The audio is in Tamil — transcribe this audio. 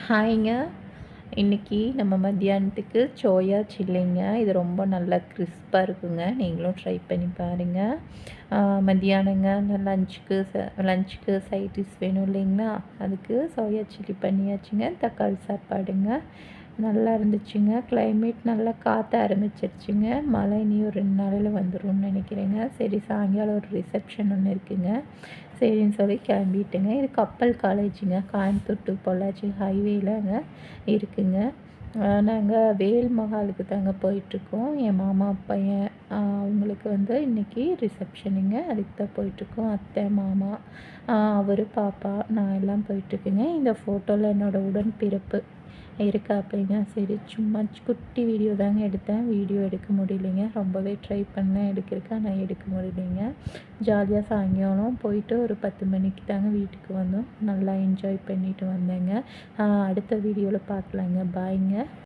ஹாய்ங்க. இன்னைக்கு நம்ம மத்தியானத்துக்கு சோயா சில்லிங்க. இது ரொம்ப நல்லா கிறிஸ்பாக இருக்குங்க. நீங்களும் ட்ரை பண்ணி பாருங்க. மத்தியானங்க லஞ்சுக்கு சைட் டிஷ் வேணும் இல்லைங்களா? அதுக்கு சோயா சில்லி பண்ணியாச்சுங்க. தக்காளி சாப்பாடுங்க. நல்லா இருந்துச்சுங்க. கிளைமேட் நல்லா காற்ற ஆரம்பிச்சிருச்சுங்க. மழை இனி ஒரு 2 நாளையில் வந்துரும்னு நினைக்கிறேங்க. சரி, சாயங்காலம் ஒரு ரிசப்ஷன் ஒன்று இருக்குங்க. சரின்னு சொல்லி கிளம்பிட்டேங்க. இது கப்பல் காலேஜுங்க. கோயம்புத்தூர் டு பொள்ளாச்சி ஹைவேலங்க இருக்குங்க. நாங்கள் வேல் மஹாலுக்கு தாங்க போயிட்டுருக்கோம். என் மாமா பையன் அவங்களுக்கு வந்து இன்றைக்கி ரிசப்ஷனுங்க. அதுக்கு தான் போயிட்டுருக்கோம். அத்தை, மாமா, அவர், பாப்பா, நான் எல்லாம் போயிட்டுருக்குங்க. இந்த ஃபோட்டோவில் என்னோடய உடன்பிறப்பு இருக்காப்புங்க. சரி, சும்மா குட்டி வீடியோ தாங்க எடுத்தேன். வீடியோ எடுக்க முடியலைங்க. ரொம்பவே ட்ரை பண்ணேன் எடுக்கிறதுக்கு, ஆனால் எடுக்க முடியலைங்க. ஜாலியாக சாயங்காலம் போயிட்டு ஒரு 10 மணிக்கு தாங்க வீட்டுக்கு வந்தோம். நல்லா என்ஜாய் பண்ணிவிட்டு வந்தேங்க. அடுத்த வீடியோவில் பார்க்கலாங்க. பாய்ங்க.